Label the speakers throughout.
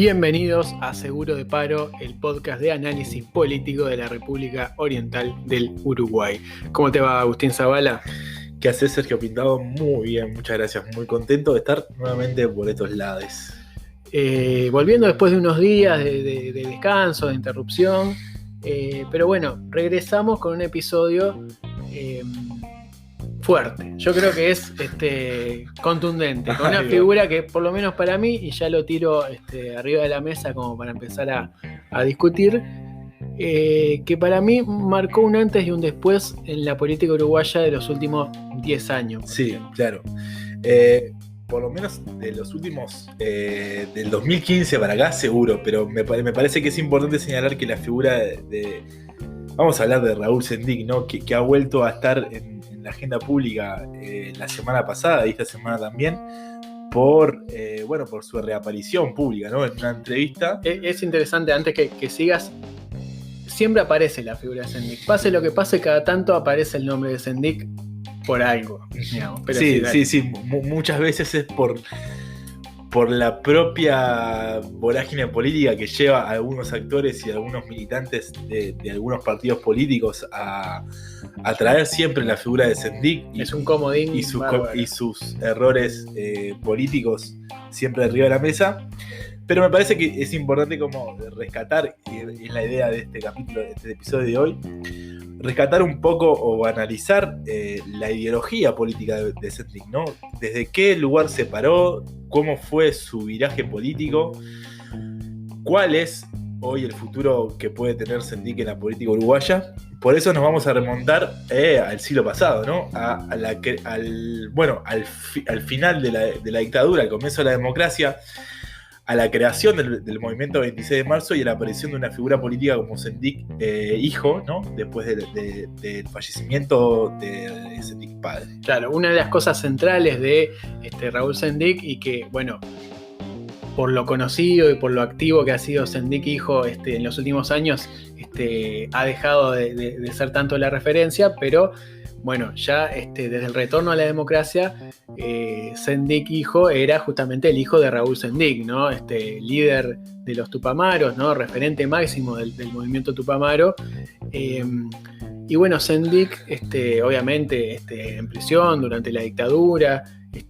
Speaker 1: Bienvenidos a Seguro de Paro, el podcast de análisis político de la República Oriental del Uruguay. ¿Cómo te va, Agustín Zavala?
Speaker 2: ¿Qué haces, Sergio Pintado? Muy bien, muchas gracias. Muy contento de estar nuevamente por estos lados.
Speaker 1: Volviendo después de unos días de descanso, de interrupción, pero bueno, regresamos con un episodio fuerte. Yo creo que es contundente, con una figura que por lo menos para mí, y ya lo tiro arriba de la mesa como para empezar a discutir, que para mí marcó un antes y un después en la política uruguaya de los últimos 10 años.
Speaker 2: Sí, claro. Por lo menos de los últimos, del 2015 para acá, seguro, pero me parece que es importante señalar que la figura vamos a hablar de Raúl Sendic, ¿no? Que ha vuelto a estar en la agenda pública la semana pasada y esta semana también, por su reaparición pública, ¿no? En una entrevista.
Speaker 1: Es interesante, antes que sigas, siempre aparece la figura de Sendic. Pase lo que pase, cada tanto aparece el nombre de Sendic por algo, digamos. Pero
Speaker 2: sí. Muchas veces es por la propia vorágine política que lleva a algunos actores y a algunos militantes de algunos partidos políticos a traer siempre la figura de Sendic.
Speaker 1: Es un comodín
Speaker 2: y sus errores políticos siempre arriba de la mesa. Pero me parece que es importante como rescatar, y es la idea de este capítulo, de este episodio de hoy, rescatar un poco o analizar la ideología política de Sendic, ¿no? Desde qué lugar se paró, cómo fue su viraje político, cuál es hoy el futuro que puede tener Sendic en la política uruguaya. Por eso nos vamos a remontar al siglo pasado, ¿no? Al final de la dictadura, al comienzo de la democracia, a la creación del movimiento 26 de marzo y a la aparición de una figura política como Sendic hijo, ¿no? Después del fallecimiento de Sendic padre.
Speaker 1: Claro, una de las cosas centrales de Raúl Sendic, y que, bueno, por lo conocido y por lo activo que ha sido Sendic hijo en los últimos años, ha dejado de ser tanto la referencia, pero bueno, ya desde el retorno a la democracia, Sendic hijo era justamente el hijo de Raúl Sendic, ¿no? Líder de los Tupamaros, ¿no? Referente máximo del movimiento Tupamaro. Y bueno, Sendic, obviamente, en prisión durante la dictadura,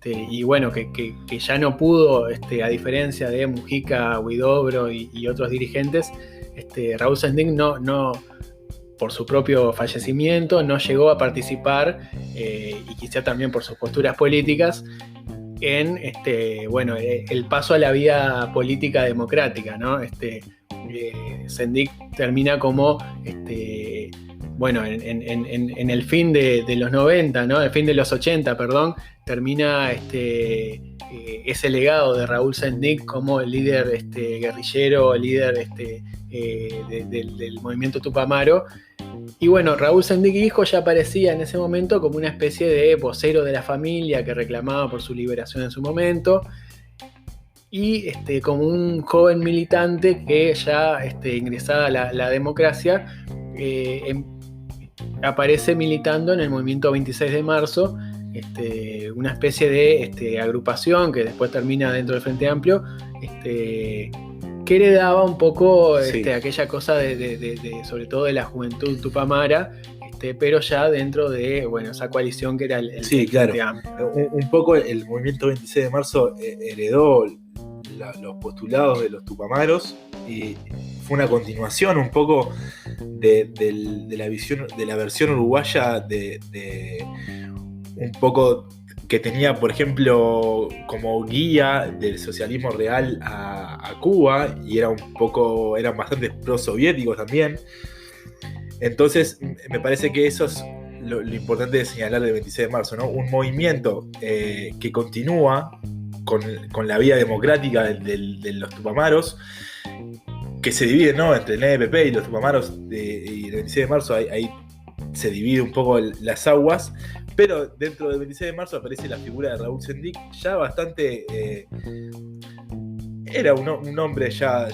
Speaker 1: y bueno, que ya no pudo, a diferencia de Mujica, Huidobro y otros dirigentes, Raúl Sendic no por su propio fallecimiento, no llegó a participar, y quizá también por sus posturas políticas, en el paso a la vida política democrática, ¿no? Sendic termina como en el fin de los 90, ¿no? El fin de los 80, perdón, termina ese legado de Raúl Sendic como el líder guerrillero, líder del movimiento Tupamaro. Y bueno, Raúl Sendic hijo ya aparecía en ese momento como una especie de vocero de la familia que reclamaba por su liberación en su momento, y como un joven militante que ya ingresada a la democracia, aparece militando en el movimiento 26 de marzo, una especie de agrupación que después termina dentro del Frente Amplio, que heredaba un poco aquella cosa de sobre todo de la juventud tupamara, pero ya dentro de esa coalición que era el Frente Amplio.
Speaker 2: Un poco el movimiento 26 de marzo heredó los postulados de los tupamaros y fue una continuación un poco de la versión uruguaya de un poco que tenía, por ejemplo, como guía del socialismo real a Cuba, y eran bastante pro-soviéticos también. Entonces, me parece que eso es lo importante de señalar del 26 de marzo, ¿no? Un movimiento que continúa con la vida democrática de los tupamaros, que se divide, ¿no? Entre el NPP y los tupamaros y el 26 de marzo, ahí se divide un poco las aguas. Pero dentro del 26 de marzo aparece la figura de Raúl Sendic, ya bastante... era un hombre ya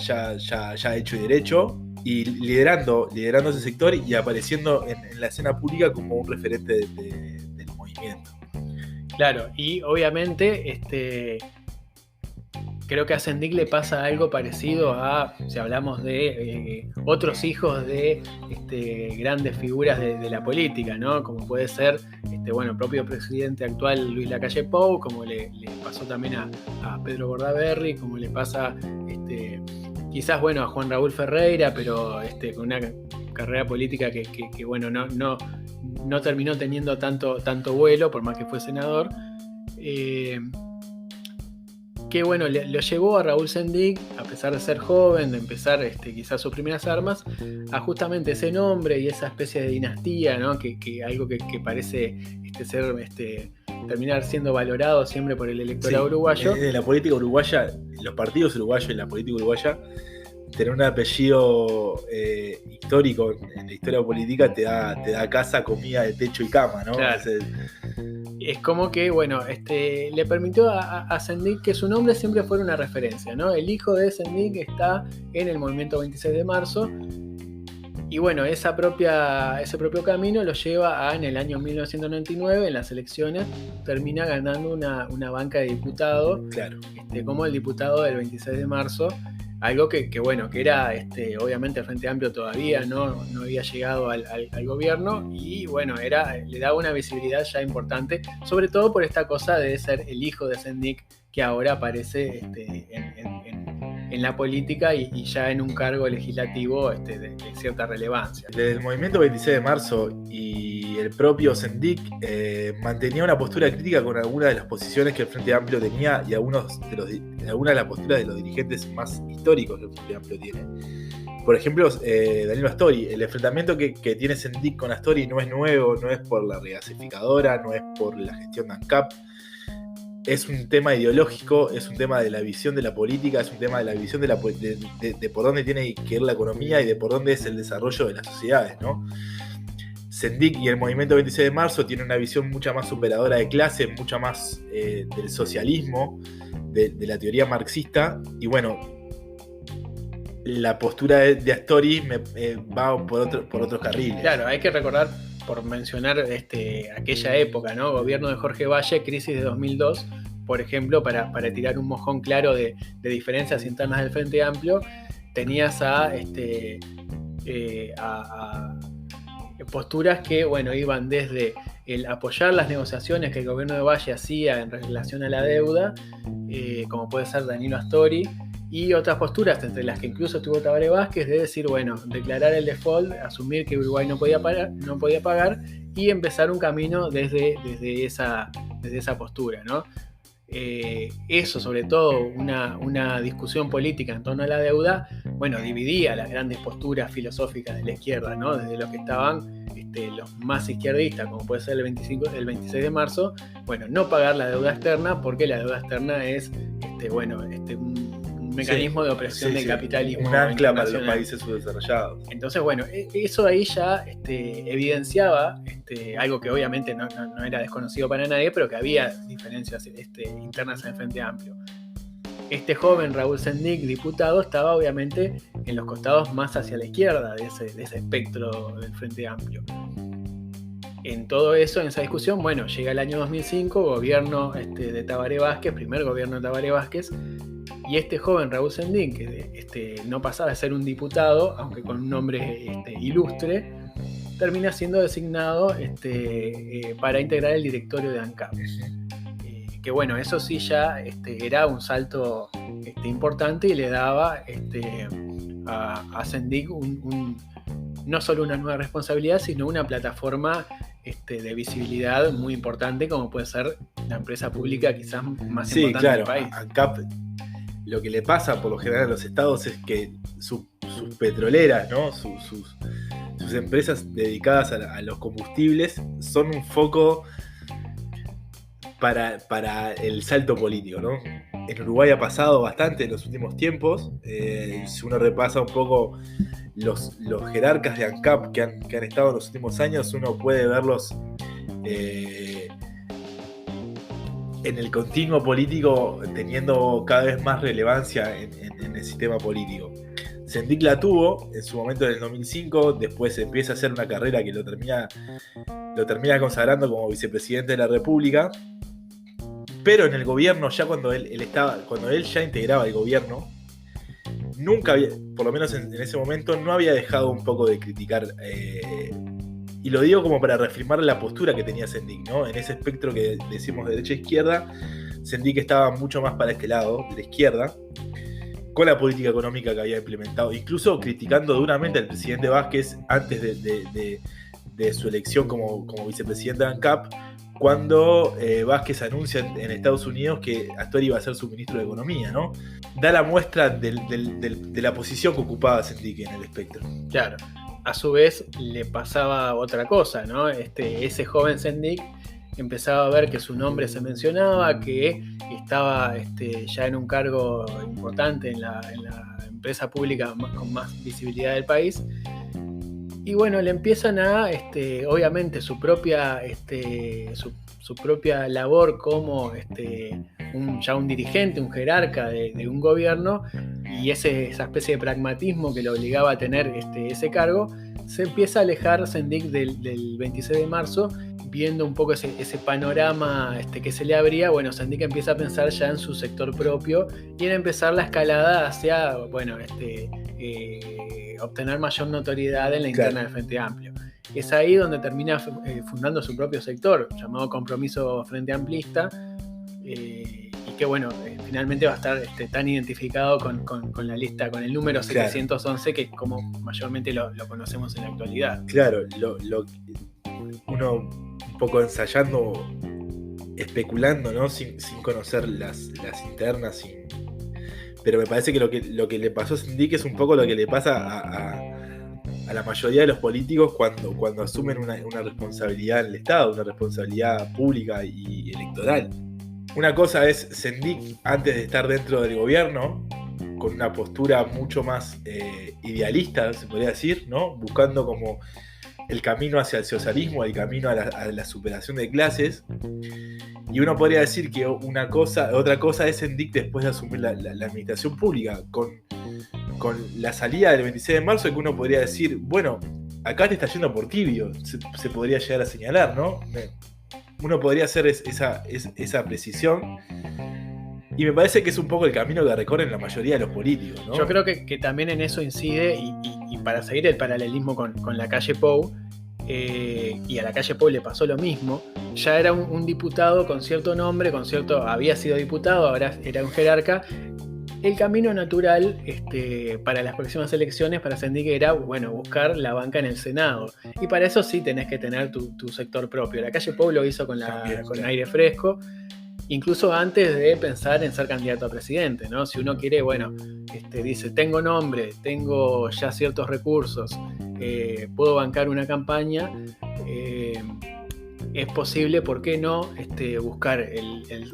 Speaker 2: hecho y derecho, y liderando ese sector y apareciendo en la escena pública como un referente del movimiento.
Speaker 1: Claro, y obviamente creo que a Sendik le pasa algo parecido a, si hablamos de otros hijos de grandes figuras de la política, ¿no? Como puede ser el propio presidente actual Luis Lacalle Pou, como le pasó también a Pedro Bordaberry, como le pasa quizás a Juan Raúl Ferreira, pero con una carrera política que no terminó teniendo tanto vuelo, por más que fue senador. Que lo llevó a Raúl Sendik, a pesar de ser joven, de empezar quizás sus primeras armas, a justamente ese nombre y esa especie de dinastía, ¿no? que algo que parece ser terminar siendo valorado siempre por el electorado uruguayo.
Speaker 2: En la política uruguaya, los partidos uruguayos y la política uruguaya, tener un apellido histórico en la historia política te da casa, comida, de techo y cama, ¿no?
Speaker 1: Claro. Es como que, le permitió a Sendik que su nombre siempre fuera una referencia, ¿no? El hijo de Sendik está en el movimiento 26 de marzo. Y ese propio camino lo lleva a, en el año 1999, en las elecciones, termina ganando una banca de diputado,
Speaker 2: claro,
Speaker 1: como el diputado del 26 de marzo. Algo que era, obviamente el Frente Amplio todavía no había llegado al gobierno y le daba una visibilidad ya importante, sobre todo por esta cosa de ser el hijo de Sendik, que ahora aparece en la política y ya en un cargo legislativo de cierta relevancia.
Speaker 2: Desde el movimiento 26 de marzo y el propio Sendik mantenía una postura crítica con algunas de las posiciones que el Frente Amplio tenía y algunas de las posturas de los dirigentes más históricos que el Frente Amplio tiene. Por ejemplo, Danilo Astori. El enfrentamiento que tiene Sendik con Astori no es nuevo, no es por la regasificadora, no es por la gestión de ANCAP. Es un tema ideológico, es un tema de la visión de la política, es un tema de la visión de por dónde tiene que ir la economía y de por dónde es el desarrollo de las sociedades, ¿no? Sendik y el movimiento 26 de marzo tienen una visión mucha más superadora de clase, mucha más del socialismo, de la teoría marxista, y la postura de Astori va por otros carriles.
Speaker 1: Claro, hay que recordar, por mencionar aquella época, ¿no? Gobierno de Jorge Valle, crisis de 2002, por ejemplo, para tirar un mojón claro de diferencias internas del Frente Amplio, tenías a posturas que iban desde el apoyar las negociaciones que el gobierno de Valle hacía en relación a la deuda, como puede ser Danilo Astori, y otras posturas, entre las que incluso estuvo Tabaré Vázquez, de decir, declarar el default, asumir que Uruguay no podía pagar y empezar un camino desde esa postura, ¿no? Eso, sobre todo, una discusión política en torno a la deuda, dividía las grandes posturas filosóficas de la izquierda, ¿no? Desde los que estaban los más izquierdistas, como puede ser el 26 de marzo, no pagar la deuda externa, porque la deuda externa es un mecanismo de opresión del capitalismo.
Speaker 2: Un ancla para los países subdesarrollados.
Speaker 1: Entonces, eso ahí ya evidenciaba algo que obviamente no era desconocido para nadie, pero que había diferencias internas en el Frente Amplio. Este joven Raúl Sendik, diputado, estaba obviamente en los costados más hacia la izquierda de ese espectro del Frente Amplio. En todo eso, en esa discusión, llega el año 2005, gobierno de Tabaré Vázquez, primer gobierno de Tabaré Vázquez, y este joven Raúl Sendik, que no pasaba de ser un diputado, aunque con un nombre ilustre, termina siendo designado para integrar el directorio de ANCAP. Que eso sí ya era un salto importante y le daba a Sendik no solo una nueva responsabilidad, sino una plataforma de visibilidad muy importante, como puede ser la empresa pública quizás más importante del país.
Speaker 2: ANCAP, lo que le pasa por lo general a los estados es que sus petroleras, ¿no? sus empresas dedicadas a los combustibles son un foco para el salto político, ¿no? En Uruguay ha pasado bastante en los últimos tiempos. Si uno repasa un poco los jerarcas de ANCAP que han estado en los últimos años, uno puede verlos en el continuo político teniendo cada vez más relevancia en el sistema político. Sendik la tuvo en su momento en el 2005, después empieza a hacer una carrera que lo termina consagrando como vicepresidente de la República. Pero en el gobierno, ya cuando cuando él ya integraba el gobierno, nunca había, por lo menos en ese momento, no había dejado un poco de criticar, y lo digo como para reafirmar la postura que tenía Sendik, ¿no? En ese espectro que decimos de derecha a izquierda, Sendik estaba mucho más para este lado, de la izquierda, con la política económica que había implementado, incluso criticando duramente al presidente Vázquez antes de su elección como vicepresidente de ANCAP, cuando Vázquez anuncia en Estados Unidos que Astori iba a ser su ministro de Economía, ¿no? Da la muestra de la posición que ocupaba Sendik en el espectro.
Speaker 1: Claro. A su vez le pasaba otra cosa, ¿no? Ese joven Sendik empezaba a ver que su nombre se mencionaba, que estaba ya en un cargo importante en la empresa pública con más visibilidad del país. Y bueno, le empiezan a, obviamente, su propia labor como ya un dirigente, un jerarca de un gobierno, y esa especie de pragmatismo que lo obligaba a tener ese cargo, se empieza a alejar Sendik del 26 de marzo, viendo un poco ese panorama que se le abría. Bueno, Sendik empieza a pensar ya en su sector propio y en empezar la escalada hacia, bueno, obtener mayor notoriedad en la interna del Frente Amplio. Es ahí donde termina fundando su propio sector, llamado Compromiso Frente Amplista, y que bueno, finalmente va a estar tan identificado con la lista, con el número 711, que es como mayormente lo conocemos en la actualidad.
Speaker 2: Claro, uno un poco ensayando, especulando, ¿no? Sin conocer las internas, pero me parece que lo que le pasó a Sendik es un poco lo que le pasa a la mayoría de los políticos cuando asumen una responsabilidad en el Estado, una responsabilidad pública y electoral. Una cosa es Sendik antes de estar dentro del gobierno, con una postura mucho más idealista, se podría decir, ¿no? Buscando como el camino hacia el socialismo, el camino a la superación de clases. Y uno podría decir que otra cosa es Sendik después de asumir la administración pública, con la salida del 26 de marzo, que uno podría decir, bueno, acá te está yendo por tibio, se podría llegar a señalar, ¿no? Uno podría hacer esa precisión, y me parece que es un poco el camino que recorren la mayoría de los políticos, ¿no?
Speaker 1: Yo creo que también en eso incide, y para seguir el paralelismo con la calle Pou, y a la calle Pou le pasó lo mismo. Ya era un diputado con cierto nombre, había sido diputado, ahora era un jerarca. El camino natural para las próximas elecciones para Sendik era, bueno, buscar la banca en el Senado. Y para eso sí tenés que tener tu sector propio. La calle Pou lo hizo con aire fresco, incluso antes de pensar en ser candidato a presidente, ¿no? Si uno quiere, bueno, dice, tengo nombre, tengo ya ciertos recursos, puedo bancar una campaña, es posible, ¿por qué no? Buscar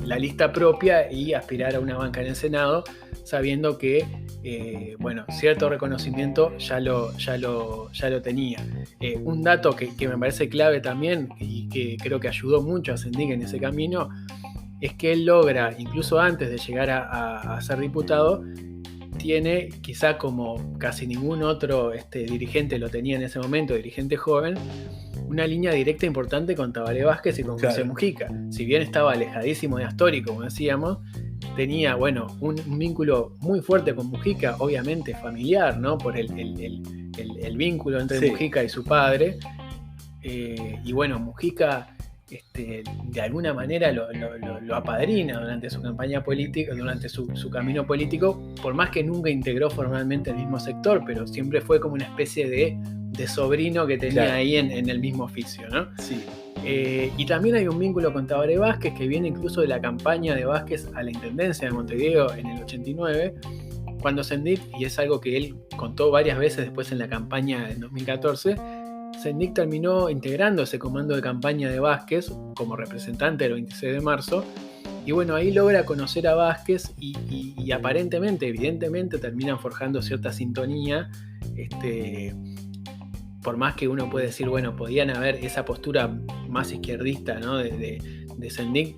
Speaker 1: la lista propia y aspirar a una banca en el Senado, sabiendo que bueno, cierto reconocimiento ya lo tenía. Un dato que me parece clave también, y que creo que ayudó mucho a Sendik en ese camino, es que él logra, incluso antes de llegar a ser diputado, tiene, quizá como casi ningún otro dirigente lo tenía en ese momento, dirigente joven, una línea directa importante con Tabaré Vázquez y con José Mujica. Si bien estaba alejadísimo de Astori, como decíamos, tenía, bueno, un vínculo muy fuerte con Mujica, obviamente familiar, ¿no? Por el vínculo entre Mujica y su padre. Y bueno, Mujica de alguna manera lo apadrina durante su campaña política, durante su camino político, por más que nunca integró formalmente el mismo sector, pero siempre fue como una especie de sobrino que tenía ahí en el mismo oficio, ¿no?
Speaker 2: Sí.
Speaker 1: Y también hay un vínculo con Tabaré Vázquez que viene incluso de la campaña de Vázquez a la Intendencia de Montevideo en el 89, cuando Sendik, y es algo que él contó varias veces después en la campaña del 2014, Sendik terminó integrando ese comando de campaña de Vázquez como representante del 26 de marzo, y bueno, ahí logra conocer a Vázquez y aparentemente, evidentemente, terminan forjando cierta sintonía, por más que uno puede decir, bueno, podían haber esa postura más izquierdista, ¿no? de Sendik,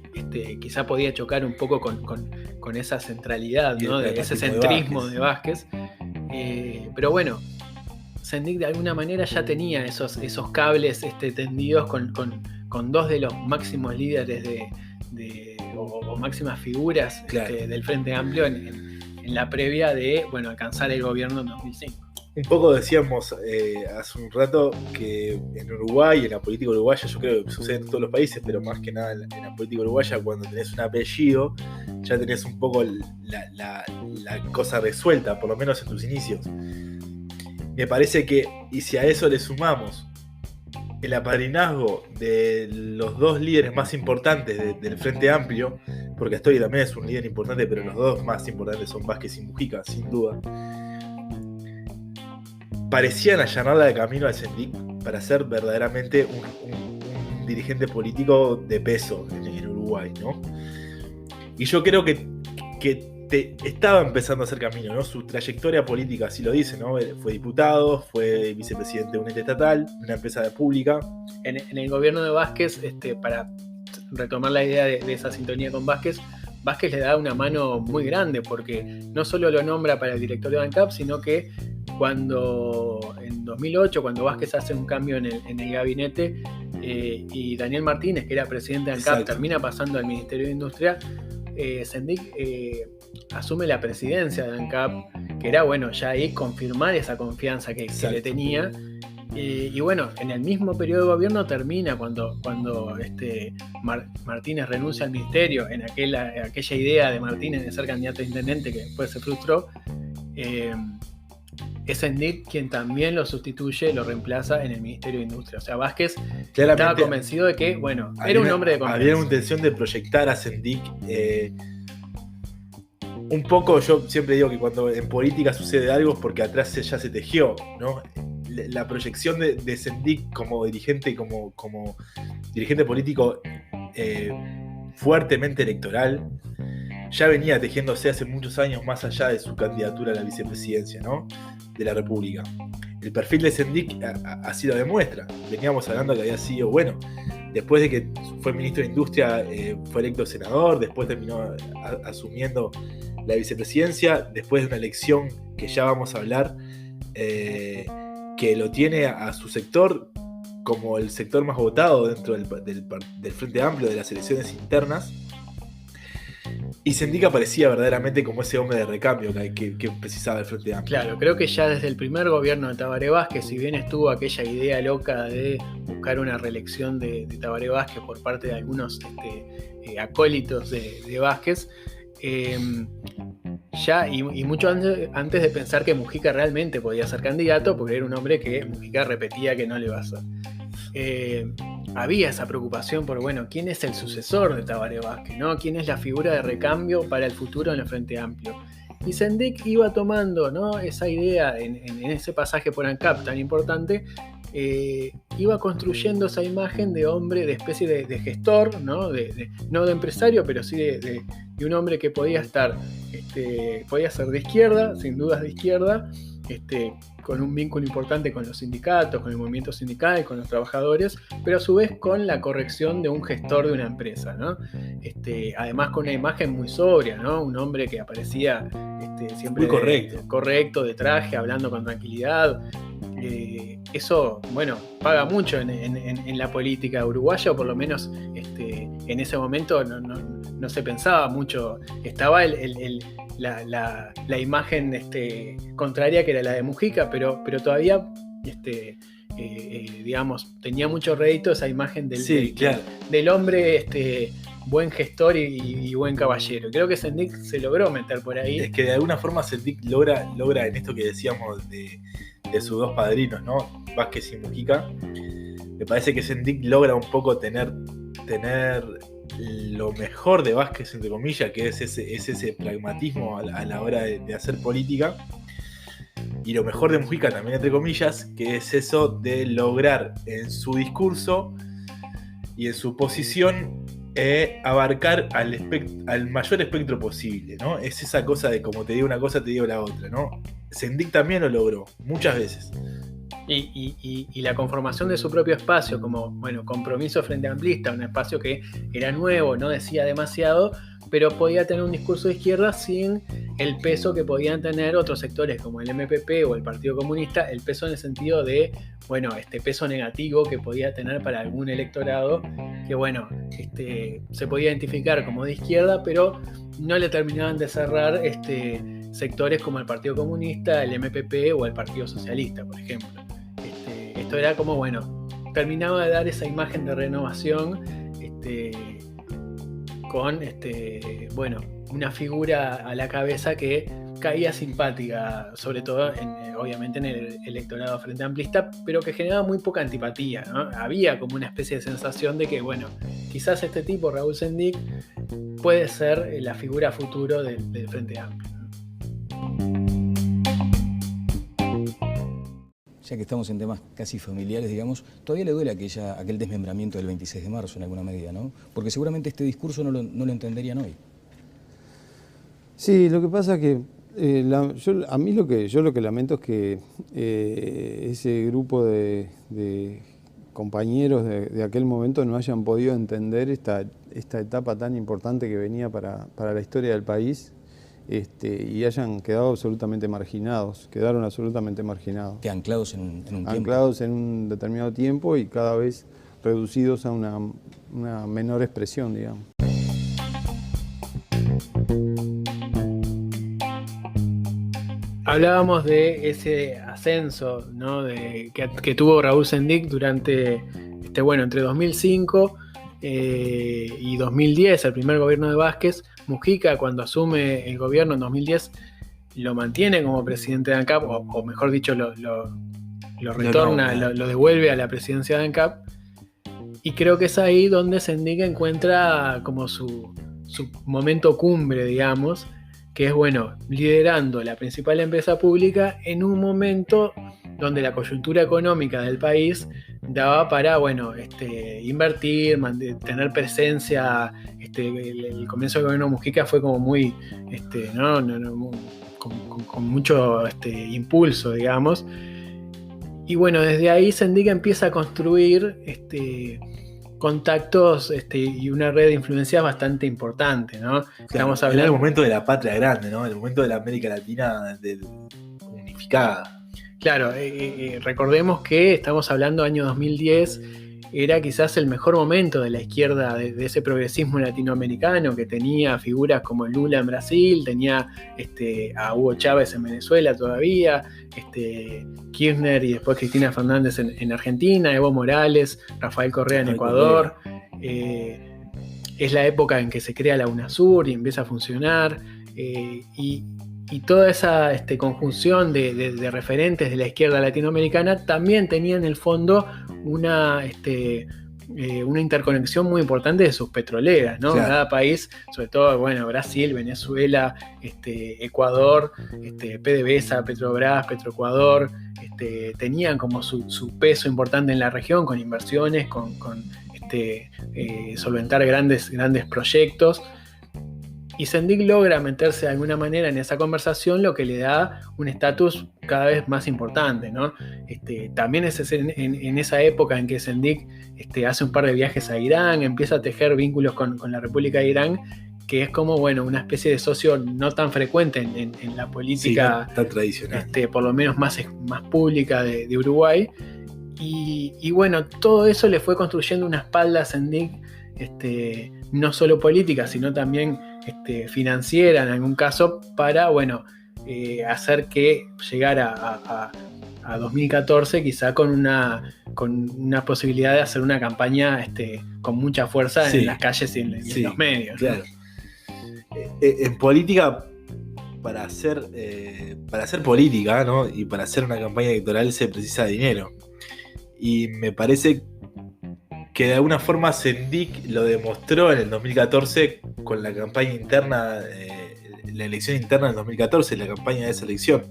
Speaker 1: quizá podía chocar un poco con esa centralidad, ¿no? De ese centrismo de Vázquez. Pero bueno, Sendik de alguna manera ya tenía esos cables tendidos con dos de los máximos líderes o máximas figuras
Speaker 2: Claro.
Speaker 1: del Frente Amplio en la previa de alcanzar el gobierno en 2005.
Speaker 2: Un poco decíamos hace un rato que en Uruguay, en la política uruguaya, yo creo que sucede en todos los países, pero más que nada en la política uruguaya, cuando tenés un apellido, ya tenés un poco la cosa resuelta, por lo menos en tus inicios. Me parece que, y si a eso le sumamos el apadrinazgo de los dos líderes más importantes del Frente Amplio, porque Astori también es un líder importante, pero los dos más importantes son Vázquez y Mujica, sin duda, parecían allanarle el camino al Sendik para ser verdaderamente un dirigente político de peso en Uruguay, ¿no? Y yo creo que estaba empezando a hacer camino, ¿no? Su trayectoria política así lo dice, ¿no? Fue diputado, fue vicepresidente de un ente estatal, de una empresa pública.
Speaker 1: En el gobierno de Vázquez, para retomar la idea de esa sintonía con Vázquez le da una mano muy grande, porque no solo lo nombra para el directorio de ANCAP, sino que cuando en 2008, cuando Vázquez hace un cambio en el gabinete y Daniel Martínez, que era presidente de ANCAP, termina pasando al Ministerio de Industria, Sendik asume la presidencia de ANCAP, que era ya ahí confirmar esa confianza que le tenía. Y en el mismo periodo de gobierno termina cuando Martínez renuncia al ministerio, en aquella idea de Martínez de ser candidato a intendente que después se frustró. Es Sendik quien también lo sustituye, lo reemplaza en el Ministerio de Industria. O sea, Vázquez estaba convencido de que, era un hombre de confianza.
Speaker 2: Había una intención de proyectar a Sendik. Un poco, yo siempre digo que cuando en política sucede algo es porque atrás ya se tejió, ¿no? La proyección de Sendik como dirigente, como dirigente político fuertemente electoral, ya venía tejiéndose hace muchos años, más allá de su candidatura a la vicepresidencia, ¿no?, de la República. El perfil de Sendik así lo demuestra. Veníamos hablando que había sido, después de que fue ministro de Industria, fue electo senador, después terminó asumiendo la vicepresidencia, después de una elección que ya vamos a hablar, que lo tiene a su sector como el sector más votado dentro del Frente Amplio de las elecciones internas. Y Sendik aparecía verdaderamente como ese hombre de recambio que precisaba el Frente Amplio.
Speaker 1: Claro, creo que ya desde el primer gobierno de Tabaré Vázquez, si bien estuvo aquella idea loca de buscar una reelección de Tabaré Vázquez por parte de algunos acólitos de Vázquez, ya y mucho antes de pensar que Mujica realmente podía ser candidato, porque era un hombre que Mujica repetía que no le iba a ser. Había esa preocupación por, ¿quién es el sucesor de Tabaré Vázquez, ¿no? ¿Quién es la figura de recambio para el futuro en el Frente Amplio? Y Sendik iba tomando, ¿no?, esa idea en ese pasaje por ANCAP tan importante, iba construyendo esa imagen de hombre, de especie de gestor, ¿no? No de empresario, pero sí de un hombre que podía ser de izquierda, sin dudas de izquierda, con un vínculo importante con los sindicatos, con el movimiento sindical, con los trabajadores, pero a su vez con la corrección de un gestor de una empresa, ¿no? Además con una imagen muy sobria, ¿no? Un hombre que aparecía siempre
Speaker 2: muy
Speaker 1: correcto, de traje, hablando con tranquilidad. Eso, paga mucho en la política uruguaya, o por lo menos en ese momento no se pensaba mucho. Estaba la imagen contraria, que era la de Mujica, pero todavía digamos, tenía mucho rédito esa imagen del hombre buen gestor y buen caballero. Creo que Sendik se logró meter por ahí.
Speaker 2: Es que de alguna forma Sendik logra en esto que decíamos de sus dos padrinos, ¿no?, Vázquez y Mujica. Me parece que Sendik logra un poco tener lo mejor de Vázquez, entre comillas, que es ese pragmatismo a la hora de hacer política, y lo mejor de Mujica también, entre comillas, que es eso de lograr en su discurso y en su posición abarcar al mayor espectro posible, ¿no? Es esa cosa de como te digo una cosa, te digo la otra, ¿no? Sendik también lo logró muchas veces.
Speaker 1: Y la conformación de su propio espacio como, Compromiso Frente Amplista, un espacio que era nuevo, no decía demasiado, pero podía tener un discurso de izquierda sin el peso que podían tener otros sectores como el MPP o el Partido Comunista, el peso en el sentido de, bueno, este peso negativo que podía tener para algún electorado que, bueno, se podía identificar como de izquierda, pero no le terminaban de cerrar sectores como el Partido Comunista, el MPP o el Partido Socialista, por ejemplo. Esto era como, bueno, terminaba de dar esa imagen de renovación con, bueno, una figura a la cabeza que caía simpática, sobre todo, obviamente, en el electorado frente amplista, pero que generaba muy poca antipatía, ¿no? Había como una especie de sensación de que, bueno, quizás este tipo, Raúl Sendic, puede ser la figura futuro del Frente Amplio.
Speaker 3: Ya que estamos en temas casi familiares, digamos, todavía le duele aquel desmembramiento del 26 de marzo en alguna medida, ¿no? Porque seguramente este discurso no lo entenderían hoy.
Speaker 4: Sí, lo que pasa es que a mí lo que lamento es que ese grupo de compañeros de aquel momento no hayan podido entender esta etapa tan importante que venía para la historia del país, y hayan quedado absolutamente marginados, quedaron absolutamente marginados.
Speaker 3: Que anclados en un tiempo.
Speaker 4: Anclados en un determinado tiempo y cada vez reducidos a una menor expresión, digamos.
Speaker 1: Hablábamos de ese ascenso, ¿no? que tuvo Raúl Sendic durante, entre 2005 y 2010, el primer gobierno de Vázquez. Mujica, cuando asume el gobierno en 2010, lo mantiene como presidente de ANCAP, o mejor dicho, lo retorna, lo devuelve a la presidencia de ANCAP. Y creo que es ahí donde Sendic encuentra como su momento cumbre, digamos, que es, bueno, liderando la principal empresa pública en un momento donde la coyuntura económica del país daba para, bueno, invertir, tener presencia. El comienzo del gobierno de Mujica fue como muy, con mucho impulso, digamos. Y bueno, desde ahí Sendic empieza a construir contactos y una red de influencias bastante importante, ¿no?
Speaker 2: Estamos hablando del momento de la patria grande, ¿no? El momento de la América Latina unificada.
Speaker 1: Claro, recordemos que estamos hablando del año 2010, era quizás el mejor momento de la izquierda, de ese progresismo latinoamericano que tenía figuras como Lula en Brasil, tenía a Hugo Chávez en Venezuela todavía, Kirchner y después Cristina Fernández en Argentina, Evo Morales, Rafael Correa en Ecuador. Es la época en que se crea la UNASUR y empieza a funcionar, y toda esa conjunción de referentes de la izquierda latinoamericana también tenía en el fondo una interconexión muy importante de sus petroleras, ¿no? Claro. Cada país, sobre todo, bueno, Brasil, Venezuela, Ecuador, PDVSA, Petrobras, Petroecuador, tenían como su peso importante en la región, con inversiones, con solventar grandes proyectos. Y Sendic logra meterse de alguna manera en esa conversación, lo que le da un estatus cada vez más importante, ¿no? También es en esa época en que Sendic hace un par de viajes a Irán, empieza a tejer vínculos con la República de Irán, que es como, bueno, una especie de socio no tan frecuente en la política,
Speaker 2: sí, tan tradicional,
Speaker 1: por lo menos más pública de Uruguay. Y bueno, todo eso le fue construyendo una espalda a Sendic, no solo política, sino también financiera en algún caso, para, bueno, hacer que llegara a 2014 quizá con una posibilidad de hacer una campaña con mucha fuerza, sí, en las calles y en los medios.
Speaker 2: Claro. En política, para hacer política, ¿no? Y para hacer una campaña electoral se precisa de dinero. Y me parece que de alguna forma Sendic lo demostró en el 2014 con la campaña interna, la elección interna del 2014, la campaña de esa elección.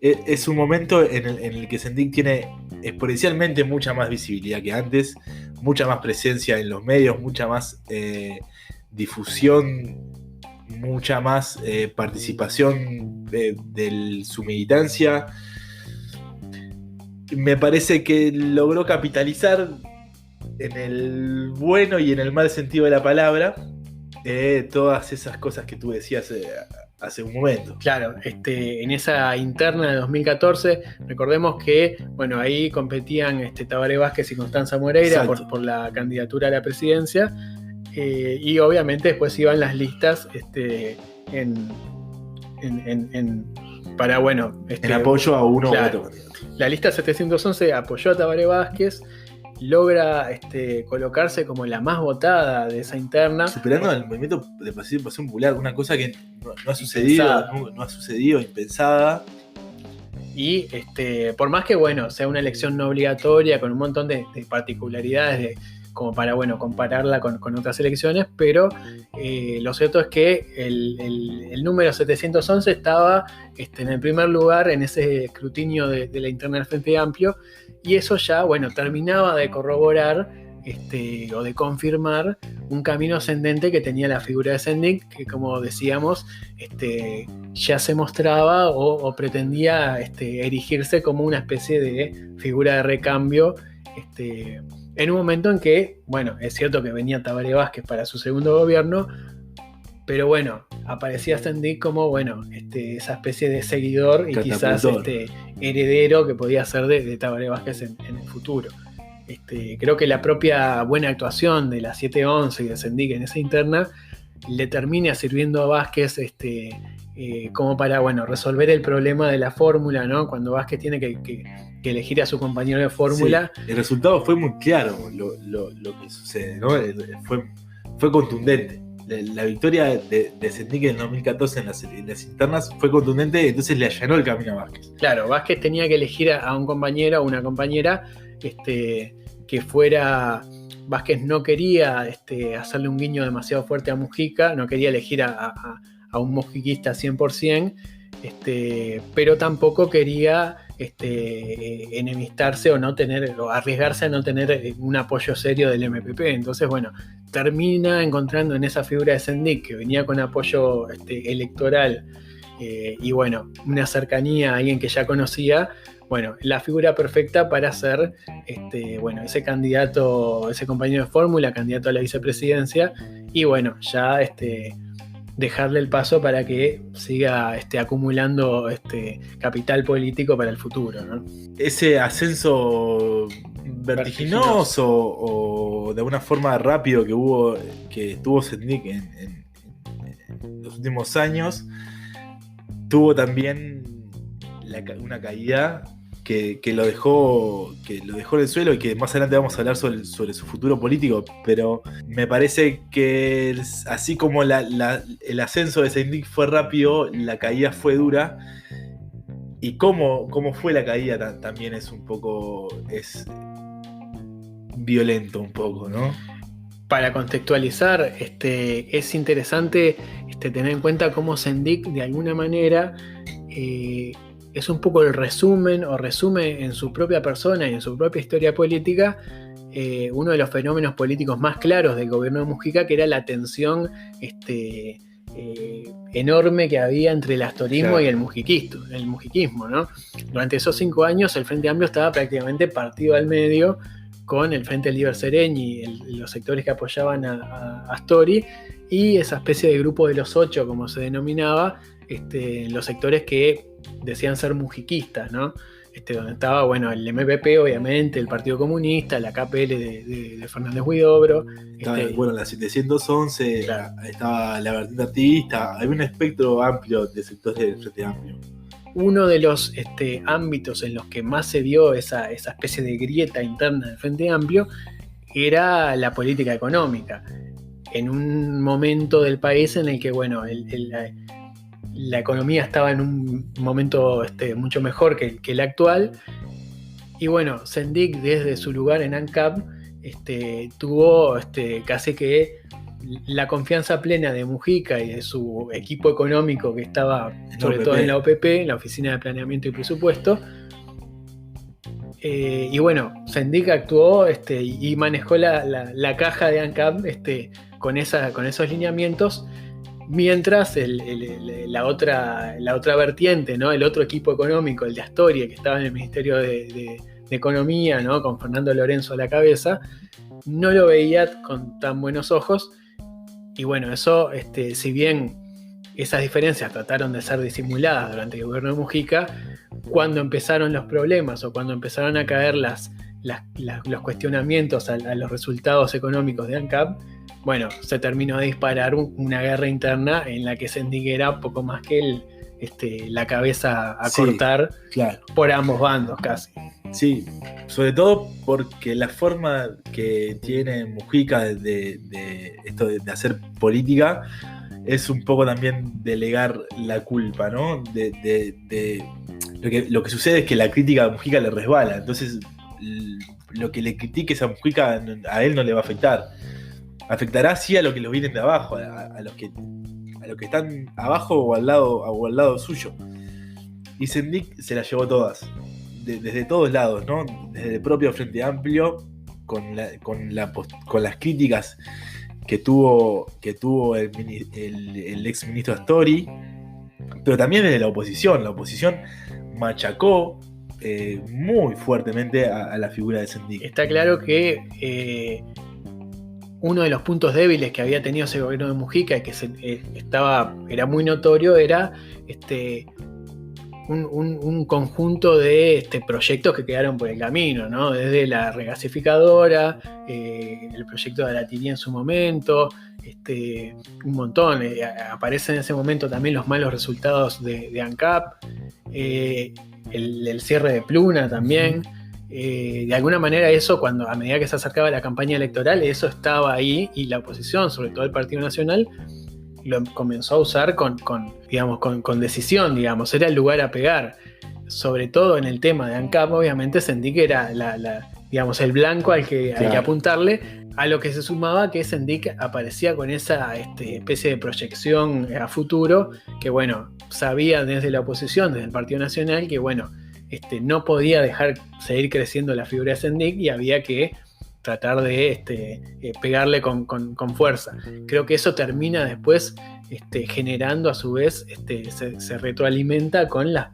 Speaker 2: Es un momento en el que Sendic tiene exponencialmente mucha más visibilidad que antes, mucha más presencia en los medios, mucha más difusión, mucha más participación de su militancia. Me parece que logró capitalizar en el bueno y en el mal sentido de la palabra todas esas cosas que tú decías hace un momento.
Speaker 1: Claro, en esa interna de 2014, recordemos que, bueno, ahí competían Tabaré Vázquez y Constanza Moreira por la candidatura a la presidencia, y obviamente después iban las listas para, bueno...
Speaker 2: en apoyo a uno
Speaker 1: claro,
Speaker 2: u otro candidato.
Speaker 1: La lista 711 apoyó a Tabaré Vázquez, logra colocarse como la más votada de esa interna.
Speaker 2: Superando el movimiento de participación popular, una cosa que no ha sucedido, no ha sucedido, impensada.
Speaker 1: Y por más que, bueno, sea una elección no obligatoria, con un montón de particularidades como para, bueno, compararla con otras elecciones, pero lo cierto es que el número 711 estaba en el primer lugar en ese escrutinio de la interna del Frente Amplio, y eso ya, bueno, terminaba de corroborar o de confirmar un camino ascendente que tenía la figura de Sendik, que, como decíamos, ya se mostraba o pretendía erigirse como una especie de figura de recambio, en un momento en que, bueno, es cierto que venía Tabaré Vázquez para su segundo gobierno, pero bueno, aparecía Sendik como, bueno, esa especie de seguidor y quizás heredero que podía ser de Tabaré Vázquez en el futuro. Creo que la propia buena actuación de la 711 y de Sendik en esa interna le termina sirviendo a Vázquez como para, bueno, resolver el problema de la fórmula, ¿no? Cuando Vázquez tiene que elegir a su compañero de fórmula.
Speaker 2: Sí, el resultado fue muy claro, lo que sucede, ¿no? Fue contundente. La victoria de Sendik en 2014 en las internas fue contundente, entonces le allanó el camino a Vázquez.
Speaker 1: Claro, Vázquez tenía que elegir a un compañero o una compañera que fuera... Vázquez no quería hacerle un guiño demasiado fuerte a Mujica, no quería elegir a un mujiquista 100%, pero tampoco quería enemistarse o arriesgarse a no tener un apoyo serio del MPP. Entonces, bueno, termina encontrando en esa figura de Sendik, que venía con apoyo electoral y, bueno, una cercanía a alguien que ya conocía, bueno, la figura perfecta para ser bueno, ese candidato, ese compañero de fórmula, candidato a la vicepresidencia, y bueno, ya dejarle el paso para que siga acumulando capital político para el futuro, ¿no?
Speaker 2: Ese ascenso vertiginoso o de alguna forma rápido que tuvo Sendik en los últimos años, tuvo también una caída que lo dejó en el suelo, y que más adelante vamos a hablar sobre su futuro político, pero me parece que así como el ascenso de Sendik fue rápido, la caída fue dura, y cómo fue la caída también es violento un poco, ¿no?
Speaker 1: Para contextualizar, es interesante tener en cuenta cómo Sendik, de alguna manera, es un poco el resume en su propia persona y en su propia historia política uno de los fenómenos políticos más claros del gobierno de Mujica, que era la tensión enorme que había entre el astorismo, claro, y el mujiquismo, ¿no? Durante esos 5 años el Frente Amplio estaba prácticamente partido al medio, con el Frente Liber Sereni y los sectores que apoyaban a Astori, y esa especie de grupo de los 8, como se denominaba, los sectores que decían ser mujiquistas, ¿no? Donde estaba, bueno, el MPP, obviamente, el Partido Comunista, la KPL de Fernández Huidobro.
Speaker 2: Bueno, la 711, claro, estaba la vertiente activista, había un espectro amplio de sectores del Frente Amplio.
Speaker 1: Uno de los ámbitos en los que más se vio esa especie de grieta interna del Frente Amplio era la política económica. En un momento del país en el que, bueno, la economía estaba en un momento mucho mejor que el actual, y bueno, Sendik, desde su lugar en ANCAP, tuvo casi que la confianza plena de Mujica y de su equipo económico, que estaba sobre todo en la OPP, en la Oficina de Planeamiento y Presupuesto. Y bueno, Sendik actuó y manejó la caja de ANCAP con esos lineamientos, mientras la otra vertiente, ¿no? El otro equipo económico, el de Astori, que estaba en el Ministerio de Economía, ¿no? Con Fernando Lorenzo a la cabeza, no lo veía con tan buenos ojos. Y bueno, eso, si bien esas diferencias trataron de ser disimuladas durante el gobierno de Mujica. Cuando empezaron los problemas o cuando empezaron a caer los cuestionamientos a los resultados económicos de ANCAP, bueno, se terminó de disparar una guerra interna en la que Sendik era poco más que la cabeza a cortar,
Speaker 2: claro,
Speaker 1: por ambos bandos casi.
Speaker 2: Sí, sobre todo porque la forma que tiene Mujica de esto de hacer política es un poco también delegar la culpa, ¿no? Lo que sucede es que la crítica a Mujica le resbala, entonces lo que le critiques a Mujica a él no le va a afectar. Afectará sí a los que los vienen de abajo, a los que están abajo o al lado suyo. Y Sendik se las llevó todas, desde todos lados, ¿no? Desde el propio Frente Amplio, con las críticas que tuvo el ex ministro Astori, pero también desde la oposición. La oposición machacó muy fuertemente a la figura de Sendik.
Speaker 1: Está claro que uno de los puntos débiles que había tenido ese gobierno de Mujica y que era muy notorio era un conjunto de proyectos que quedaron por el camino, ¿no? Desde la regasificadora, el proyecto de Alatirí en su momento, un montón. Aparecen en ese momento también los malos resultados de ANCAP, el cierre de Pluna también. De alguna manera eso, a medida que se acercaba la campaña electoral, eso estaba ahí y la oposición, sobre todo el Partido Nacional, lo comenzó a usar con decisión, digamos, era el lugar a pegar. Sobre todo en el tema de ANCAP, obviamente Sendik era el blanco al que apuntarle, a lo que se sumaba que Sendik aparecía con esa especie de proyección a futuro, que bueno, sabía desde la oposición, desde el Partido Nacional, que bueno, no podía dejar seguir creciendo la figura de Sendik y había que tratar de pegarle con fuerza. Creo que eso termina después generando a su vez, se retroalimenta con las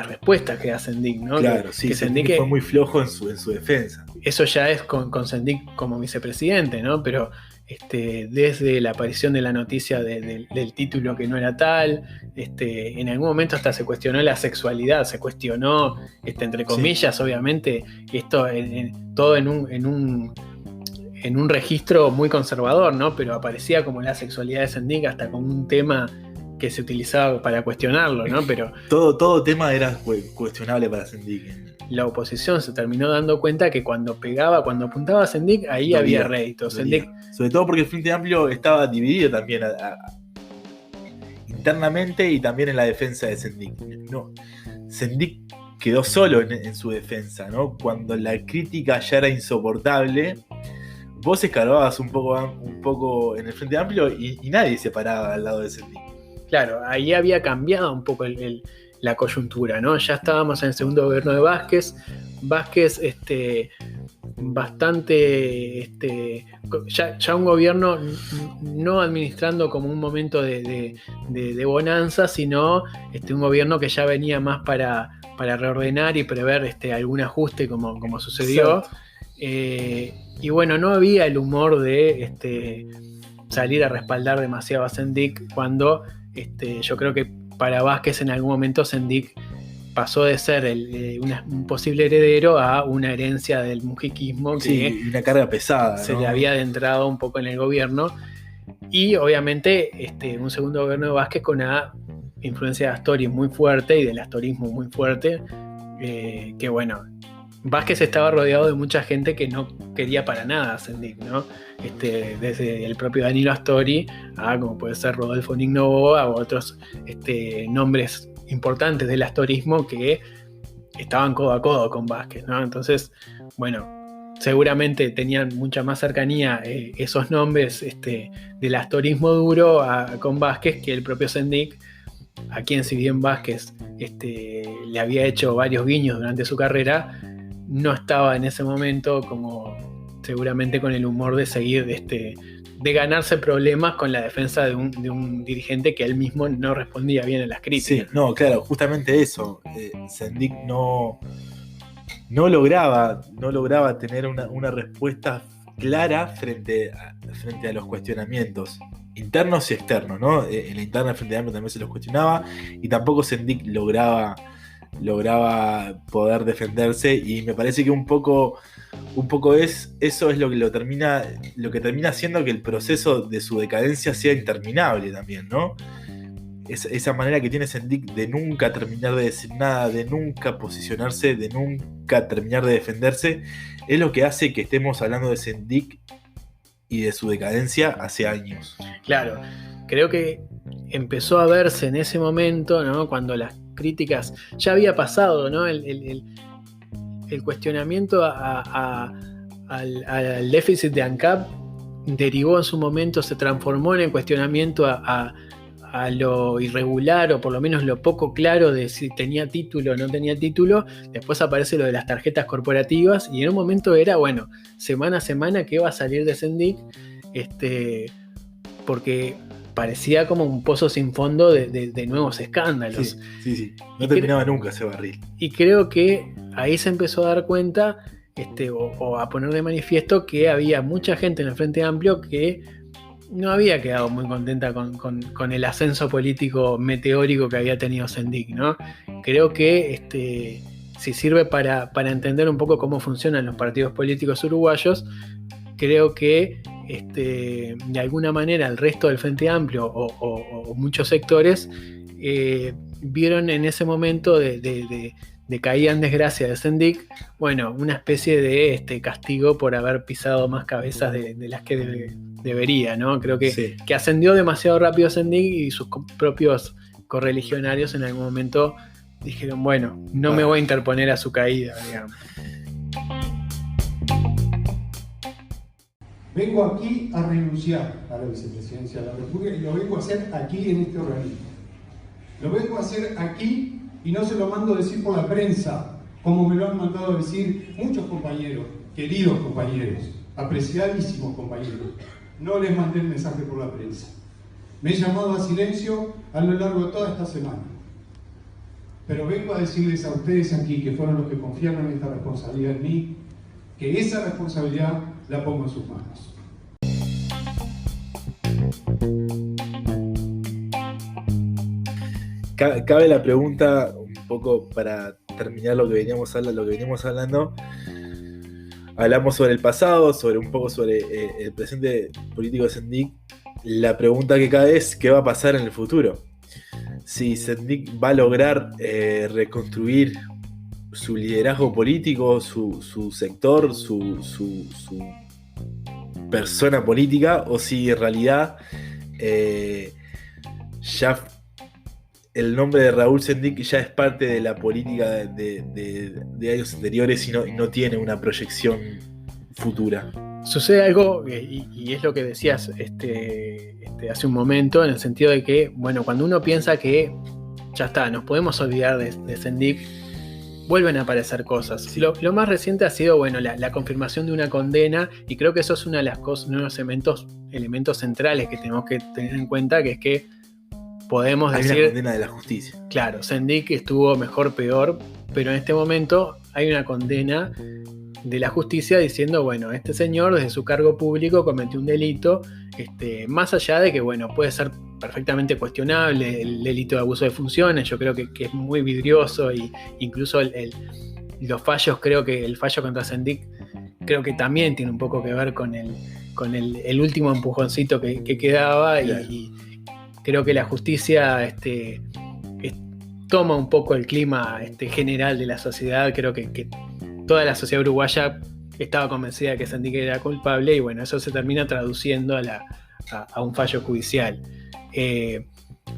Speaker 1: respuestas que da Sendik, ¿no?
Speaker 2: Claro, sí,
Speaker 1: que
Speaker 2: Sendik fue muy flojo en su defensa.
Speaker 1: Eso ya es con Sendik como vicepresidente, ¿no? Pero desde la aparición de la noticia del título que no era tal, en algún momento hasta se cuestionó la sexualidad, se cuestionó, entre comillas, obviamente, esto todo en un registro muy conservador, ¿no? Pero aparecía como la sexualidad de Sendik hasta como un tema que se utilizaba para cuestionarlo, ¿no? Pero
Speaker 2: todo tema era cuestionable para Sendik.
Speaker 1: La oposición se terminó dando cuenta que cuando apuntaba a Sendik, ahí había réditos.
Speaker 2: Sobre todo porque el Frente Amplio estaba dividido también internamente y también en la defensa de Sendik. No, Sendik quedó solo en su defensa, ¿no? Cuando la crítica ya era insoportable, vos escarbabas un poco en el Frente Amplio y nadie se paraba al lado de Sendik.
Speaker 1: Claro, ahí había cambiado un poco la coyuntura, ¿no? Ya estábamos en el segundo gobierno de Vázquez. Vázquez, bastante, ya un gobierno no administrando como un momento de bonanza, sino un gobierno que ya venía más para reordenar y prever algún ajuste como sucedió. Y bueno, no había el humor de salir a respaldar demasiado a Sendik cuando yo creo que para Vázquez en algún momento Sendik pasó de ser un posible heredero a una herencia del mujiquismo que
Speaker 2: una carga pesada,
Speaker 1: se
Speaker 2: ¿no?
Speaker 1: le había adentrado un poco en el gobierno, y obviamente un segundo gobierno de Vázquez con una influencia de Astori muy fuerte y del astorismo muy fuerte, que bueno, Vázquez estaba rodeado de mucha gente que no quería para nada a Sendik, ¿no? Desde el propio Danilo Astori a como puede ser Rodolfo Noboa o otros nombres importantes del astorismo que estaban codo a codo con Vázquez, ¿no? Entonces, bueno, seguramente tenían mucha más cercanía esos nombres del astorismo duro con Vázquez que el propio Sendik, a quien si bien Vázquez le había hecho varios guiños durante su carrera, no estaba en ese momento como seguramente con el humor de seguir de ganarse problemas con la defensa de un dirigente que él mismo no respondía bien a las críticas.
Speaker 2: Sí, no, claro, justamente eso. Sendik no lograba tener una respuesta clara frente a los cuestionamientos. internos y externos, ¿no? En la interna del Frente Amplio también se los cuestionaba, y tampoco Sendik lograba poder defenderse, y me parece que un poco eso es lo que termina haciendo que el proceso de su decadencia sea interminable también, ¿no? Esa manera que tiene Sendik de nunca terminar de decir nada, de nunca posicionarse, de nunca terminar de defenderse, es lo que hace que estemos hablando de Sendik y de su decadencia hace años.
Speaker 1: Claro, creo que empezó a verse en ese momento, ¿no? Cuando las críticas ya había pasado, ¿no? El cuestionamiento al déficit de ANCAP derivó en su momento, se transformó en el cuestionamiento a lo irregular, o por lo menos lo poco claro de si tenía título o no tenía título. Después aparece lo de las tarjetas corporativas, y en un momento era, bueno, semana a semana qué va a salir de Sendik, porque parecía como un pozo sin fondo de nuevos escándalos.
Speaker 2: Sí. No terminaba nunca ese barril.
Speaker 1: Y creo que ahí se empezó a dar cuenta, o a poner de manifiesto, que había mucha gente en el Frente Amplio que no había quedado muy contenta con el ascenso político meteórico que había tenido Sendik, ¿no? Creo que si sirve para entender un poco cómo funcionan los partidos políticos uruguayos, creo que de alguna manera el resto del Frente Amplio o muchos sectores vieron en ese momento de caída en desgracia de Sendik, bueno, una especie de castigo por haber pisado más cabezas de las que debería, ¿no? Creo que ascendió demasiado rápido Sendik, y sus propios correligionarios en algún momento dijeron, bueno, no me voy a interponer a su caída, digamos.
Speaker 5: Vengo aquí a renunciar a la vicepresidencia de la República, y lo vengo a hacer aquí en este organismo. Lo vengo a hacer aquí, y no se lo mando a decir por la prensa, como me lo han mandado a decir muchos compañeros, queridos compañeros, apreciadísimos compañeros. No les mandé el mensaje por la prensa. Me he llamado a silencio a lo largo de toda esta semana. Pero vengo a decirles a ustedes aquí, que fueron los que confiaron en esta responsabilidad en mí, que esa responsabilidad la pongo en sus manos.
Speaker 2: Cabe la pregunta, un poco para terminar lo que veníamos hablando. Hablamos sobre el pasado, sobre el presente político de Sendik. La pregunta que cabe es, ¿qué va a pasar en el futuro? Si Sendik va a lograr reconstruir su liderazgo político, su sector, su persona política, o si en realidad ya el nombre de Raúl Sendik ya es parte de la política de años anteriores y no tiene una proyección futura.
Speaker 1: Sucede algo, y es lo que decías hace un momento, en el sentido de que, bueno, cuando uno piensa que ya está, nos podemos olvidar de Sendik, vuelven a aparecer cosas. Sí. Lo más reciente ha sido, bueno, la confirmación de una condena, y creo que eso es una de las cosas, uno de los elementos centrales que tenemos que tener en cuenta, que es que podemos decir...
Speaker 2: Hay una condena de la justicia.
Speaker 1: Claro, Sendik estuvo mejor, peor, pero en este momento hay una condena de la justicia diciendo, bueno, este señor desde su cargo público cometió un delito, más allá de que, bueno, puede ser perfectamente cuestionable el delito de abuso de funciones. Yo creo que es muy vidrioso, y incluso los fallos, creo que el fallo contra Sendik creo que también tiene un poco que ver con el último empujoncito que quedaba. Claro. Y creo que la justicia toma un poco el clima general de la sociedad. Creo que toda la sociedad uruguaya estaba convencida de que Sendik era culpable, y bueno, eso se termina traduciendo a un fallo judicial.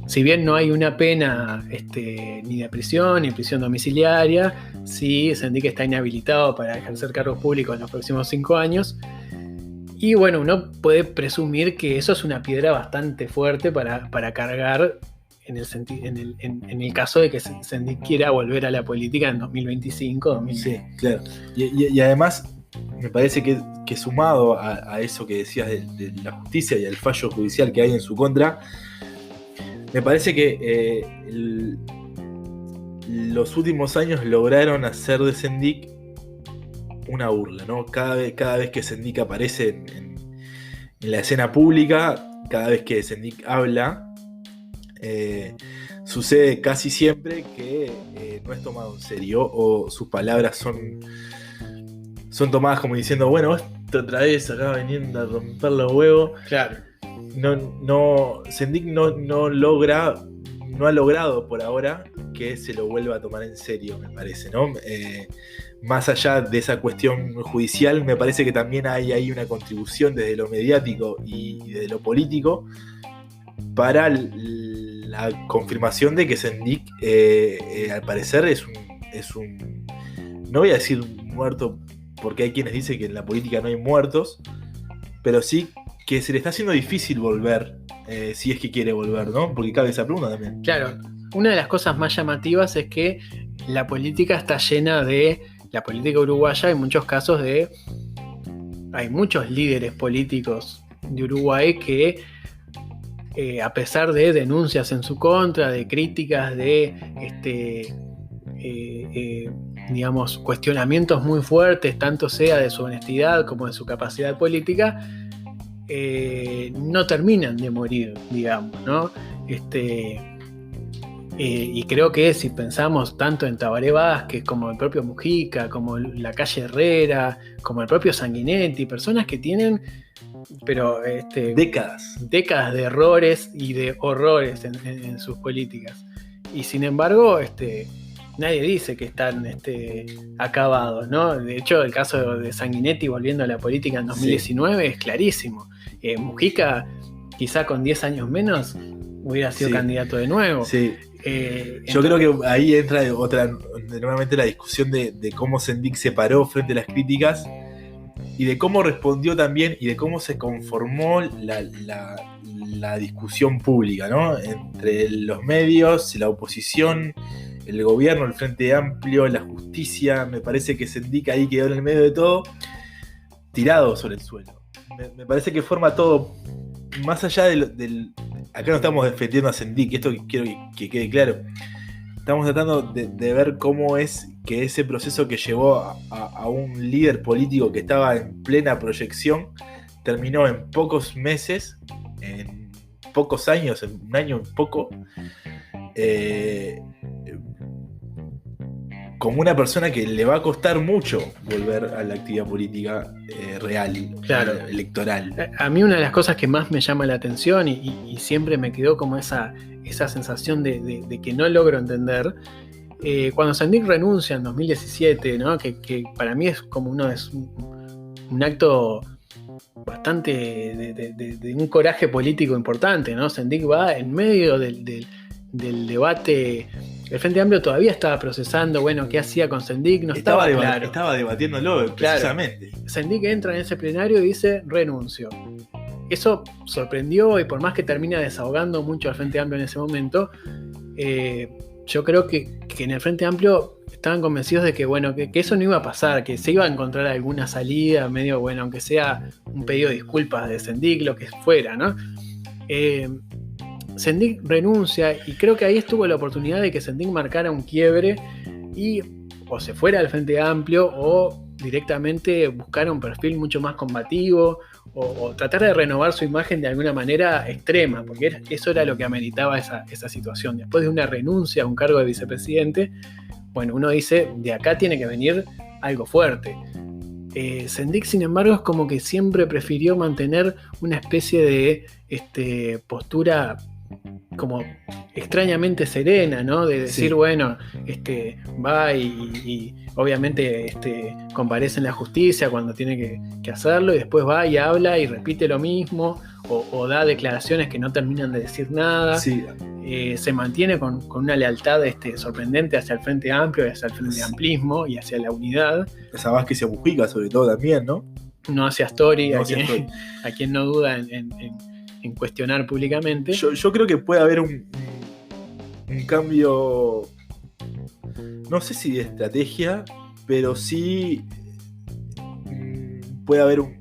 Speaker 1: Si bien no hay una pena ni de prisión ni prisión domiciliaria, sí, Sendik está inhabilitado para ejercer cargos públicos en los próximos 5 años. Y bueno, uno puede presumir que eso es una piedra bastante fuerte para cargar en el caso de que Sendik quiera volver a la política en 2025, 2026.
Speaker 2: Sí, claro. Y además, me parece que sumado a eso que decías de la justicia y al fallo judicial que hay en su contra, me parece que los últimos años lograron hacer de Sendik una burla, ¿no? Cada vez que Sendik aparece en la escena pública, cada vez que Sendik habla, sucede casi siempre que no es tomado en serio o sus palabras son tomadas como diciendo, bueno, esto otra vez acá viniendo a romper los huevos.
Speaker 1: Claro.
Speaker 2: Sendik no ha logrado por ahora que se lo vuelva a tomar en serio, me parece, ¿no? Más allá de esa cuestión judicial, me parece que también hay una contribución desde lo mediático y desde lo político para la confirmación de que Sendik, al parecer, es un. No voy a decir muerto, porque hay quienes dicen que en la política no hay muertos, pero sí que se le está haciendo difícil volver, si es que quiere volver, ¿no? Porque cabe esa pregunta también.
Speaker 1: Claro, una de las cosas más llamativas es que la política está llena de. La política uruguaya, en muchos casos hay muchos líderes políticos de Uruguay que, a pesar de denuncias en su contra, de críticas, de digamos, cuestionamientos muy fuertes, tanto sea de su honestidad como de su capacidad política, no terminan de morir, digamos, ¿no? Y creo que si pensamos tanto en Tabaré Vázquez, como el propio Mujica, como la calle Herrera, como el propio Sanguinetti, personas que tienen
Speaker 2: décadas
Speaker 1: de errores y de horrores en sus políticas. Y sin embargo, nadie dice que están acabados, ¿no? De hecho, el caso de Sanguinetti volviendo a la política en 2019 es clarísimo. Mujica, quizá con 10 años menos, hubiera sido candidato de nuevo.
Speaker 2: Sí. Yo creo que ahí entra nuevamente la discusión de cómo Sendik se paró frente a las críticas y de cómo respondió también y de cómo se conformó la discusión pública, ¿no? Entre los medios, la oposición, el gobierno, el Frente Amplio, la justicia. Me parece que Sendik ahí quedó en el medio de todo, tirado sobre el suelo. Me parece que forma todo, más allá del acá no estamos defendiendo a Sendik, esto quiero que quede claro. Estamos tratando de ver cómo es que ese proceso que llevó a un líder político que estaba en plena proyección terminó en pocos meses, en pocos años, en un año y poco, como una persona que le va a costar mucho volver a la actividad política real,
Speaker 1: claro,
Speaker 2: electoral.
Speaker 1: A mí una de las cosas que más me llama la atención y siempre me quedó como esa sensación de que no logro entender, cuando Sendik renuncia en 2017, ¿no? que para mí es como un acto bastante de un coraje político importante, ¿no? Sendik va en medio del debate. El Frente Amplio todavía estaba procesando, bueno, qué hacía con Sendik, no estaba claro.
Speaker 2: Estaba debatiéndolo, precisamente.
Speaker 1: Claro. Sendik entra en ese plenario y dice, renuncio. Eso sorprendió y por más que termina desahogando mucho al Frente Amplio en ese momento, yo creo que en el Frente Amplio estaban convencidos de que, bueno, que eso no iba a pasar, que se iba a encontrar alguna salida, medio, bueno, aunque sea un pedido de disculpas de Sendik, lo que fuera, ¿no? Sendik renuncia y creo que ahí estuvo la oportunidad de que Sendik marcara un quiebre y o se fuera al Frente Amplio o directamente buscara un perfil mucho más combativo o tratar de renovar su imagen de alguna manera extrema, porque eso era lo que ameritaba esa situación. Después de una renuncia a un cargo de vicepresidente, bueno, uno dice, de acá tiene que venir algo fuerte. Sendik, sin embargo, es como que siempre prefirió mantener una especie de postura como extrañamente serena, ¿no? De decir, bueno, va y obviamente comparece en la justicia cuando tiene que hacerlo, y después va y habla y repite lo mismo, o da declaraciones que no terminan de decir nada.
Speaker 2: Sí.
Speaker 1: Se mantiene con una lealtad sorprendente hacia el Frente Amplio y hacia el Frente Amplismo y hacia la unidad.
Speaker 2: Esa Vázquez y a Mujica, sobre todo, también, ¿no?
Speaker 1: No hacia Astori, a quien no duda en cuestionar públicamente.
Speaker 2: Yo creo que puede haber un cambio, no sé si de estrategia, pero sí puede haber un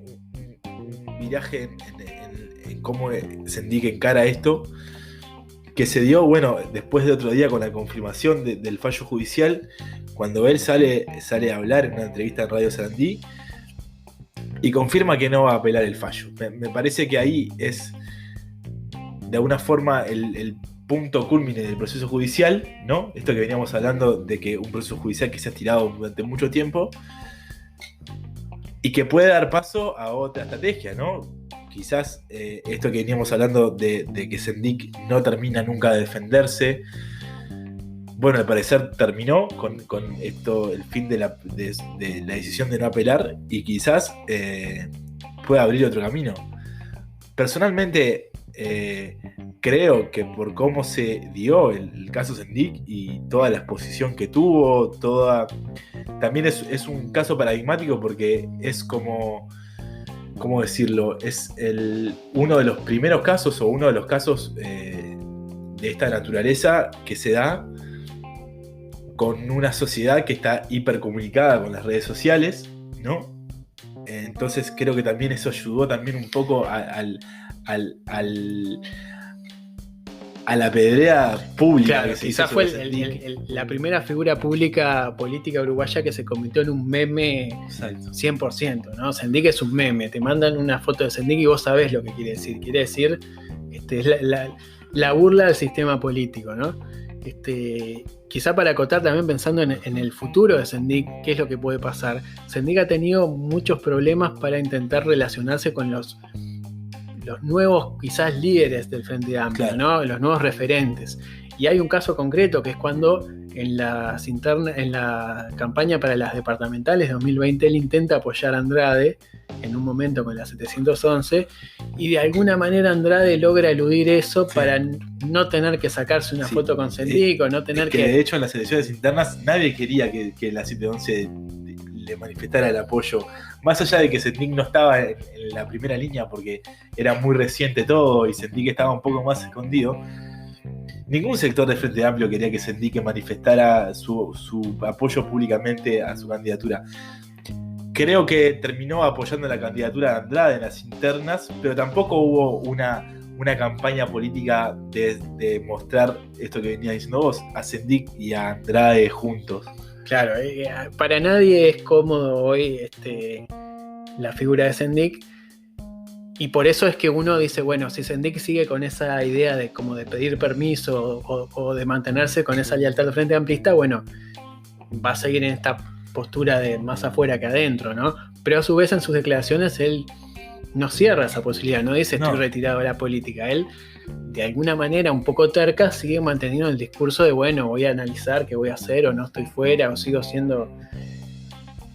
Speaker 2: viraje en cómo Sendik encara esto, que se dio, bueno, después de otro día con la confirmación del fallo judicial, cuando él sale a hablar en una entrevista en Radio Sarandí y confirma que no va a apelar el fallo. Me parece que ahí es de alguna forma el punto culmine del proceso judicial, ¿no? Esto que veníamos hablando de que un proceso judicial que se ha estirado durante mucho tiempo y que puede dar paso a otra estrategia, ¿no? Quizás esto que veníamos hablando de que Sendik no termina nunca de defenderse, bueno, al parecer terminó con esto, el fin de la decisión de no apelar, y quizás pueda abrir otro camino. Personalmente, creo que por cómo se dio el caso Sendik y toda la exposición que tuvo, también es un caso paradigmático porque es como, ¿cómo decirlo? Es uno de los primeros casos o uno de los casos de esta naturaleza que se da con una sociedad que está hipercomunicada con las redes sociales, ¿no? Entonces creo que también eso ayudó también un poco a la pedrea pública.
Speaker 1: Claro, quizás fue la primera figura pública política uruguaya que se convirtió en un meme. Exacto. 100%, ¿no? Sendik es un meme, te mandan una foto de Sendik y vos sabés lo que quiere decir. Quiere decir, es la burla del sistema político, ¿no? Quizá para acotar también pensando en el futuro de Sendik, qué es lo que puede pasar. Sendik ha tenido muchos problemas para intentar relacionarse con los nuevos quizás líderes del Frente Amplio, claro, ¿no? Los nuevos referentes. Y hay un caso concreto que es cuando en la campaña para las departamentales de 2020 él intenta apoyar a Andrade en un momento con la 711 y de alguna manera Andrade logra eludir eso, sí, para no tener que sacarse una, sí, foto con Sendik o no tener que...
Speaker 2: De hecho en las elecciones internas nadie quería que la 711 le manifestara el apoyo, más allá de que Sendik no estaba en la primera línea porque era muy reciente todo y Sendik estaba un poco más escondido. Ningún sector del Frente Amplio quería que Sendik manifestara su apoyo públicamente a su candidatura. Creo que terminó apoyando la candidatura de Andrade en las internas, pero tampoco hubo una campaña política de mostrar esto que venía diciendo vos, a Sendik y a Andrade juntos.
Speaker 1: Claro, para nadie es cómodo hoy la figura de Sendik. Y por eso es que uno dice, bueno, si Sendik sigue con esa idea de como de pedir permiso o de mantenerse con esa lealtad del Frente Amplista, bueno, va a seguir en esta postura de más afuera que adentro, ¿no? Pero a su vez en sus declaraciones él no cierra esa posibilidad, no dice estoy retirado de la política. Él, de alguna manera un poco terca, sigue manteniendo el discurso de, bueno, voy a analizar qué voy a hacer, o no estoy fuera, o sigo siendo...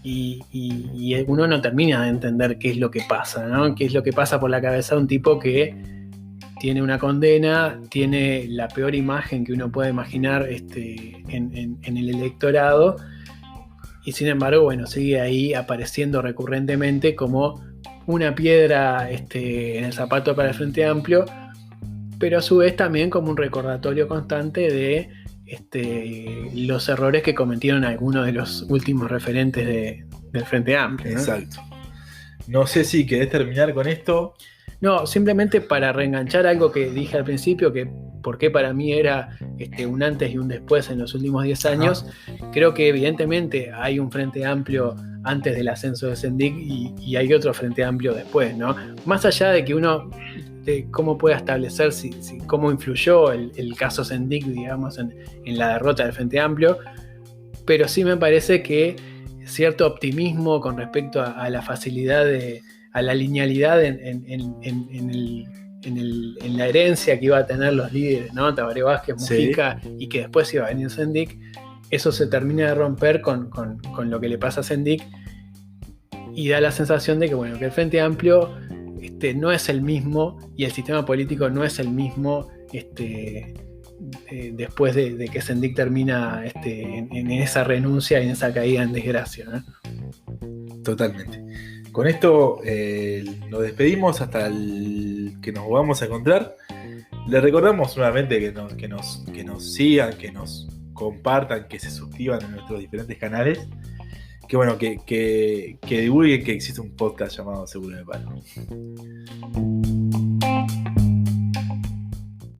Speaker 1: Y uno no termina de entender qué es lo que pasa, ¿no? Qué es lo que pasa por la cabeza de un tipo que tiene una condena, tiene la peor imagen que uno puede imaginar en el electorado, y sin embargo, bueno, sigue ahí apareciendo recurrentemente como una piedra en el zapato para el Frente Amplio, pero a su vez también como un recordatorio constante de los errores que cometieron algunos de los últimos referentes del Frente Amplio, ¿no?
Speaker 2: Exacto. No sé si querés terminar con esto.
Speaker 1: No, simplemente para reenganchar algo que dije al principio, que porque para mí era un antes y un después en los últimos 10 años. Ajá. Creo que evidentemente hay un Frente Amplio antes del ascenso de Sendik y hay otro Frente Amplio después, ¿no? Más allá de que uno... de cómo puede establecer cómo influyó el caso Sendik, digamos, en la derrota del Frente Amplio, pero sí me parece que cierto optimismo con respecto a la facilidad a la linealidad en la herencia que iba a tener los líderes, ¿no? Tabaré Vázquez, Mujica, sí, y que después iba a venir Sendik, eso se termina de romper con lo que le pasa a Sendik y da la sensación de que, bueno, que el Frente Amplio no es el mismo y el sistema político no es el mismo después de que Sendik termina en esa renuncia y en esa caída en desgracia, ¿no?
Speaker 2: Totalmente. Con esto nos despedimos hasta que nos vamos a encontrar. Les recordamos nuevamente que nos sigan, que nos compartan, que se suscriban en nuestros diferentes canales. Que bueno, que divulguen que existe un podcast llamado Seguro de Palo.